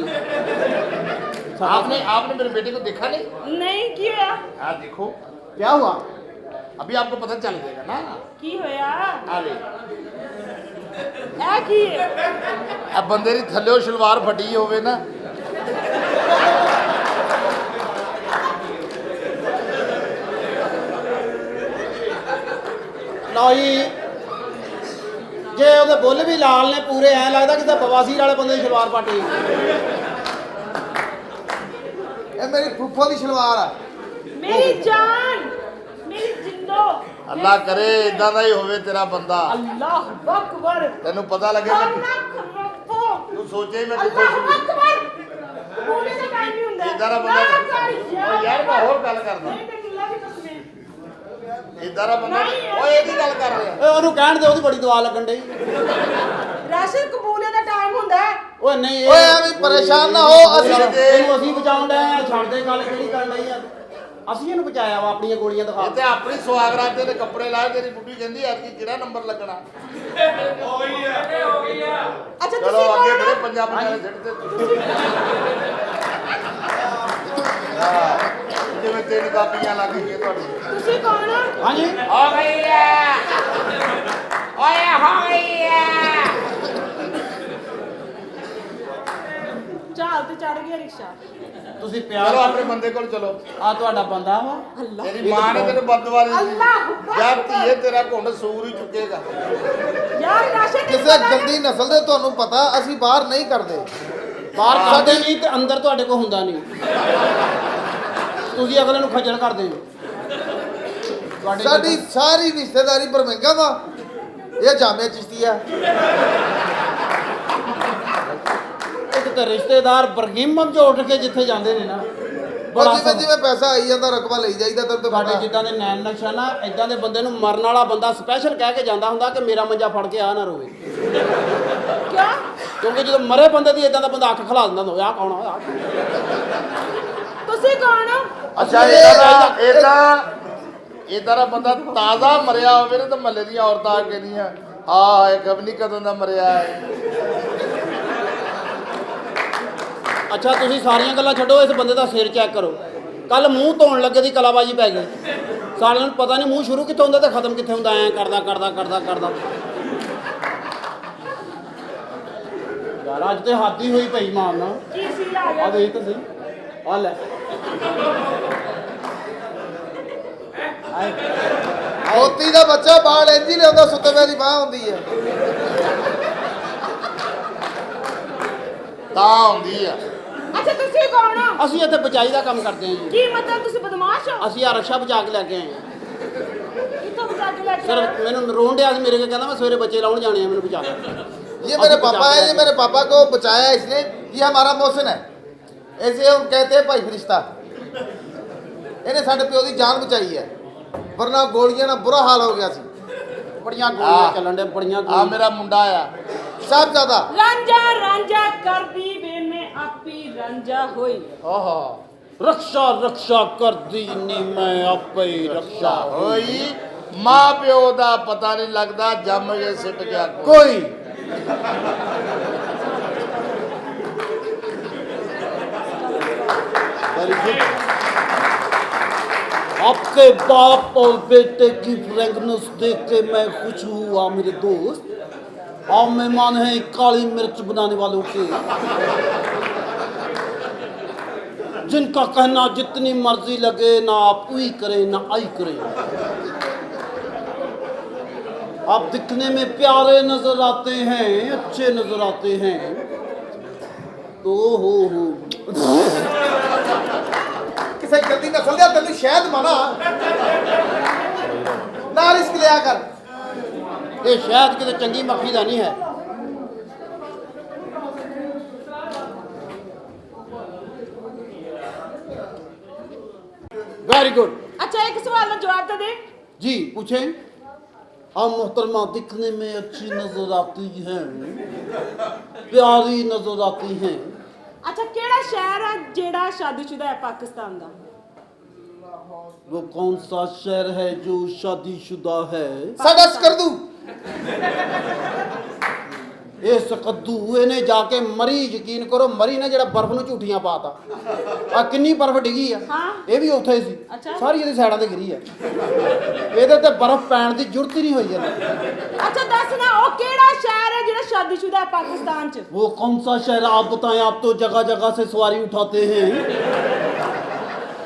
आपने मेरे बेटे को देखा नहीं? नहीं की होया? हाँ देखो, क्या हुआ? अभी आपको पता चल जाएगा ना। की होया? अरे ए की? अब बंदे दी थल्ले शलवार फटी होवे ना, ਲਓ ਜੀ, ਜੇ ਉਹਦੇ ਬੁੱਲ ਵੀ ਲਾਲ ਨੇ ਪੂਰੇ, ਐ ਲੱਗਦਾ ਕਿ ਤਾਂ ਬਵਾਸੀਰ ਵਾਲੇ ਬੰਦੇ ਦੀ ਸ਼ਲਵਾਰ ਪਾਟੀ। ये मेरी फूफो की सलवार है। मेरी जान, मेरी जिंदो। अल्लाह करे इदा दा ही होवे तेरा बंदा। अल्लाह अकबर। तेनू पता लगे तू सोचे मैं किथे अल्लाह अकबर। बोलने का टाइम नहीं हुंदा। इधर आ बंदा। ओ यार मैं और गल करदा, नहीं तेरी अल्लाह की कसम है। इधर आ बंदा। ओए एदी गल कर रहा। ਓਏ ਉਹਨੂੰ ਕਹਿਣ ਦੇ, ਉਹਦੀ ਬੜੀ ਦੁਆ ਲੱਗਣ ਡਈ। राशन कबूले का टाइम हुंदा है। ਓਏ ਨਹੀਂ, ओए अभी परेशान ना हो। ਇਹਨੂੰ ਅਸੀਂ ਬਚਾਉਣ ਡਏ ਆ, ਛੱਡ ਦੇ ਗੱਲ ਕਿਹੜੀ ਕਰਨ ਡਈ ਆ। ਅਸੀਂ ਇਹਨੂੰ ਬਚਾਇਆ ਵਾ, ਆਪਣੀਆਂ ਗੋਲੀਆਂ ਦਿਖਾ। ਤੇ ਆਪਣੀ ਸੁਹਾਗਰਾਤ ਦੇ ਕੱਪੜੇ ਲਾਏ, ਤੇਰੀ ਬੁੱਢੀ ਕਹਿੰਦੀ ਐਤਕੀ ਕਿਹੜਾ ਨੰਬਰ ਲੱਗਣਾ। अच्छा ਚਲੋ तुसी ਅੱਗੇ कौन ਬੜੇ हो? ਪੰਜਾਬ ਵਾਲੇ ਸਿੱਟ ਤੇ ਤੁਸੀਂ। ਹਾਂ, ਜਿਵੇਂ ਤਿੰਨ ਕਾਪੀਆਂ ਲੱਗ ਗਈਆਂ ਤੁਹਾਡੀ। तुसी कौन हो? ਹਾਂਜੀ, ਹੋ ਗਈ ਹੈ, ਓਏ ਹੋ ਗਈ ਹੈ। चाल ते चढ़ गया रिक्शा। ਤੁਸੀਂ ਚਲੋ ਪਿਆਰ ਆਪਣੇ ਬੰਦੇ ਕੋਲ ਚਲੋ। ਆ ਤੁਹਾਡਾ ਬੰਦਾ ਵਾ। ਤੇਰੀ ਮਾਂ ਨੇ ਤੈਨੂੰ ਬਦਦੁਆ ਦਿੱਤੀ। अल्लाह ਯਾਰ ਧੀਏ, ਤੇਰਾ ਘੁੰਡ ਸੂਰ ਹੀ ਚੁੱਕੇਗਾ। यार राशन ਕਿਸੇ ਗੰਦੀ ਨਸਲ ਦੇ ਤੁਹਾਨੂੰ ਪਤਾ, ਅਸੀਂ ਬਾਹਰ ਨਹੀਂ ਕਰਦੇ। ਬਾਹਰ ਕਰਦੇ ਨਹੀਂ ਤੇ ਅੰਦਰ ਤੁਹਾਡੇ ਕੋਲ ਹੁੰਦਾ ਨਹੀਂ। ਤੁਸੀਂ ਅਗਲੇ ਨੂੰ ਖੱਜਲ ਕਰਦੇ ਹੋ। ਤੁਹਾਡੇ ਸਾਡੀ ਸਾਰੀ ਰਿਸ਼ਤੇਦਾਰੀ ਬਰਮਿੰਗਮ ਆ। ਇਹ ਜਾਮੇ ਚਿਸ਼ਤੀ ਆ। ਇੱਕ ਤਾਂ ਰਿਸ਼ਤੇਦਾਰ ਬਰਗਿਮਮ ਚੋਂ ਉੱਠ ਕੇ ਜਿੱਥੇ ਜਾਂਦੇ ਨੇ ਨਾ, ਬੜਾ ਜਿਵੇਂ ਸਮਾਂ। ਜਿਵੇਂ ਪੈਸਾ ਆਈ ਜਾਂਦਾ ਰਕਬਾ ਲਈ ਜਾਈਦਾ। ਤੈਨੂੰ ਤਾਂ ਸਾਡੇ ਪਤਾ। ਜਿੱਦਾਂ ਦੇ ਨੈਣ ਨਕਸ਼ਾ ਨਾ, ਇਦਾਂ ਦੇ ਬੰਦੇ ਨੂੰ ਮਰਨ ਵਾਲਾ ਬੰਦਾ ਸਪੈਸ਼ਲ ਕਹਿ ਕੇ ਜਾਂਦਾ ਹੁੰਦਾ ਕਿ ਮੇਰਾ ਮੰਜਾ ਫੜ ਕੇ ਆ ਨਾ ਰੋਵੇ। क्या? ਕਿਉਂਕਿ ਜਦੋਂ ਮਰੇ ਬੰਦੇ ਦੀ ਇਦਾਂ ਦਾ ਬੰਦਾ ਅੱਖ ਖਲਾ ਦਿੰਦਾ ਹੁੰਦਾ, ਆਹ ਕੌਣ ਆ? तुसी कौन हो? ਅੱਛਾ, ਇਹਦਾ ਦਾ ਬੰਦਾ ਤਾਜ਼ਾ ਮਰਿਆ ਹੋਵੇ ਨਾ ਤਾਂ ਮਹੱਲੇ ਦੀਆਂ ਔਰਤਾਂ ਆ ਕਹਿੰਦੀਆਂ ਹਾਂ ਇਹ ਗਵਨੀ ਕਦੋਂ ਦਾ ਮਰਿਆ ਹੈ। ਅੱਛਾ ਤੁਸੀਂ ਸਾਰੀਆਂ ਗੱਲਾਂ ਛੱਡੋ, ਇਸ ਬੰਦੇ ਦਾ ਸਿਰ ਚੈੱਕ ਕਰੋ। ਕੱਲ ਮੂੰਹ ਧੋਣ ਲੱਗੇ ਦੀ ਕਲਾਬਾਜੀ ਪੈ ਗਈ। ਸਾਰਿਆਂ ਨੂੰ ਪਤਾ ਨਹੀਂ ਮੂੰਹ ਸ਼ੁਰੂ ਕਿੱਥੋਂ ਹੁੰਦਾ ਤੇ ਖਤਮ ਕਿੱਥੇ ਹੁੰਦਾ, ਐਂ ਕਰਦਾ ਕਰਦਾ ਕਰਦਾ ਕਰਦਾ। ਯਾਰ ਅੱਜ ਤੇ ਹੱਦ ਹੀ ਹੋਈ ਪਈ ਮਾਰਨਾ। ਕੀ ਸੀ ਆ ਆ ਗਿਆ ਦੇਖ ਤਾਂ ਸਹੀ, ਆ ਲੈ ਮੋਤੀ ਦਾ ਬੱਚਾ ਬਾਲ ਇੰਝ ਹੀ ਲਿਆਉਂਦਾ, ਸੁੱਤੇ ਪਏ ਦੀ ਬਾਹ ਹੁੰਦੀ ਹੈ। ਤਾਂ ਹੁੰਦੀ ਆ। ਅੱਛਾ ਤੁਸੀਂ ਕੌਣ ਹੋ? ਅਸੀਂ ਇੱਥੇ ਬਚਾਈ ਦਾ ਕੰਮ ਕਰਦੇ ਹਾਂ ਜੀ। ਕੀ ਮਤਲਬ ਤੁਸੀਂ ਬਦਮਾਸ਼ ਹੋ? ਅਸੀਂ ਆ ਰਕਸ਼ਾ ਬਚਾ ਕੇ ਲੈ ਕੇ ਆਏ ਹਾਂ। ਕਿੱਥੋਂ ਬਚਾ ਕੇ ਲੈ ਕੇ ਸਰ ਆਏ? ਮੈਨੂੰ ਰੋਣ ਡਿਆ ਸੀ ਮੇਰੇ ਕੋਲ, ਕਹਿੰਦਾ ਮੈਂ ਸਵੇਰੇ ਬੱਚੇ ਲਾਉਣ जाने हैं, मैंने बचा के। ये मेरे पापा है, ये मेरे पापा को बचाया इसने। ये हमारा मोहसिन है, ऐसे हम कहते हैं भाई फरिश्ता। ਇਹਨੇ ਸਾਡੇ ਪਿਓ ਦੀ ਜਾਨ ਬਚਾਈ ਹੈ, ਵਰਨਾ ਗੋਲੀਆਂ ਨਾਲ ਬੁਰਾ ਹਾਲ ਹੋ ਗਿਆ ਸੀ। ਬੜੀਆਂ ਗੋਲੀਆਂ ਚੱਲਣ ਦੇ, ਬੜੀਆਂ ਆ ਗੋਲੀਆਂ। ਮੇਰਾ ਮੁੰਡਾ ਆ ਸਾਹਿਬਜ਼ਾਦਾ ਰਾਂਝਾ ਰਾਂਝਾ ਕਰਦੀ ਵੇ ਮੈਂ ਆਪੀ ਰਾਂਝਾ ਹੋਈ। ਆਹਾ ਰਕਸ਼ਾ ਰਕਸ਼ਾ ਕਰਦੀ ਨੀ ਮੈਂ ਆਪੇ ਹੀ ਰਕਸ਼ਾ ਹੋਈ। ਮਾਂ ਪਿਓ ਦਾ ਪਤਾ ਨਹੀਂ ਲੱਗਦਾ, ਜੰਮ ਕੇ ਸਿੱਟ ਗਿਆ ਕੋਈ। Very good. आपके बाप और बेटे की फ्रेंकनेस देख के मैं खुश हुआ मेरे दोस्त। आप मेहमान हैं काली मिर्च बनाने वालों के, जिनका कहना जितनी मर्जी लगे ना आप उई करें ना आई करें। आप दिखने में प्यारे नजर आते हैं, अच्छे नजर आते हैं, तो हो ਕਿਸੇ ਜਲਦੀ ਨਸਲ ਦੇ ਤੈਨੂੰ ਸ਼ਹਿਦ ਮਨਾ ਨਾ ਰਿਸਕ ਲਿਆ ਕਰ। ये शायद किसी चंगी मक्खी का नहीं है। Very good. अच्छा एक सवाल का जवाब तो दे। जी पूछें। आप मोहतरमा दिखने में अच्छी नजर आती हैं, प्यारी नजर आती हैं। अच्छा केड़ा शहर है जेड़ा शादीशुदा है पाकिस्तान दा? वो कौन सा शहर है जो शादीशुदा है? ਸਾਡਾ ਸਕਰਦੂ ਇਹ ਸਕੱਦੂ ਇਹਨੇ ਜਾ ਕੇ ਮਰੀ, ਯਕੀਨ ਕਰੋ ਮਰੀ ਨੇ ਜਿਹੜਾ ਬਰਫ਼ ਨੂੰ ਝੂਠੀਆਂ ਪਾਤਾ। ਆ ਕਿੰਨੀ ਬਰਫ਼ ਡਿੱਗੀ ਆ, ਹਾਂ। ਇਹ ਵੀ ਉੱਥੇ ਸੀ। ਅੱਛਾ। ਸਾਰੀ ਇਹਦੀ ਸਾਈਡਾਂ ਤੇ ਗਿਰੀ ਆ, ਇਹਦੇ ਤੇ ਬਰਫ਼ ਪੈਣ ਦੀ ਜ਼ਰੂਰਤ ਹੀ ਨਹੀਂ ਹੋਈ ਇਹਨੂੰ। अच्छा दस ना वो केड़ा शहर है जेड़ा शादीशुदा है पाकिस्तान च? वो कौन सा शहर आप बताएं, आप तो जगह जगह से सवारी उठाते हैं।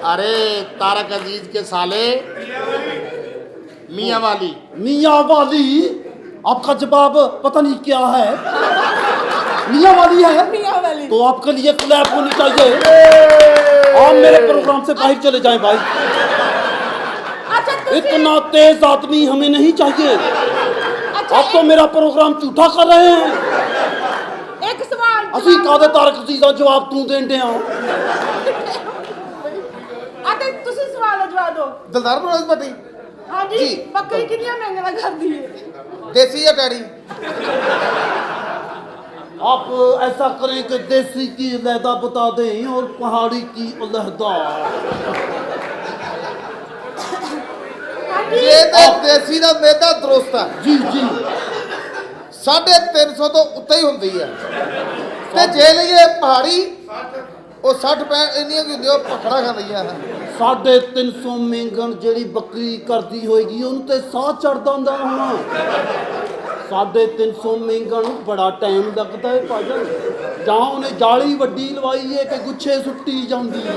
अरे तारक अजीज के साले मियाँ वाली। मियाँ वाली? आपका जवाब पता नहीं क्या है। मियाँ वाली है मियाँ वाली। तो आपके लिए क्लैप होनी चाहिए। आप मेरे प्रोग्राम से बाहर चले जाएं भाई। अच्छा तुसी इतना तेज आदमी हमें नहीं चाहिए। अच्छा आप तो मेरा प्रोग्राम झूठा कर रहे हैं। एक सवाल ਅਸੀਂ ਕਾਹਦੇ ਤਾਰਕ ਅਜ਼ੀਜ਼ ਦਾ ਜਵਾਬ ਤੂੰ ਦੇਂਦੇ ਆ। अच्छा तुसी सवाल का जवाब दो। ਦਿਲਦਾਰ ਬਰੋਜ਼ ਭੱਟੀ हाँ जी जी। बकरी कितनी महंगा कर दी है? ਦੇਸੀ ਜਾਂ ਡੈਡੀ? आप ऐसा करें कि देसी की अलहदा बता दें और पहाड़ी की अलहदा। हाँ जी ਇਹ ਤੇ ਦੇਸੀ ਦਾ ਮੇਦਾ ਦਰੁਸਤ ਆ, जी जी। 350 ਤੋਂ ਉੱਤੇ ਹੀ ਹੁੰਦੀ ਹੈ। ਤੇ ਜੇ ਲਈਏ ਪਹਾੜੀ ਉਹ 60 65 ਇੰਨੀਆਂ ਕੀ ਹੁੰਦੀਆਂ, ਉਹ ਪਖੜਾ ਖਾਂਦੀਆਂ ਹਨ। 350 ਮੇਂਗਣ ਜਿਹੜੀ ਬੱਕਰੀ ਕਰਦੀ ਹੋਏਗੀ ਉਹਨੂੰ ਤੇ ਸਾਹ ਚੜਦਾ ਹੁੰਦਾ ਹੋਣਾ। 350 ਮੇਂਗਣ ਨੂੰ ਬੜਾ ਟਾਈਮ ਲੱਗਦਾ ਹੈ ਭਾਜਨ। ਜਾਂ ਉਹਨੇ ਜਾਲੀ ਵੱਡੀ ਲਵਾਈ ਹੈ ਕਿ ਗੁੱਛੇ ਸੁੱਟੀ ਜਾਂਦੀ ਹੈ।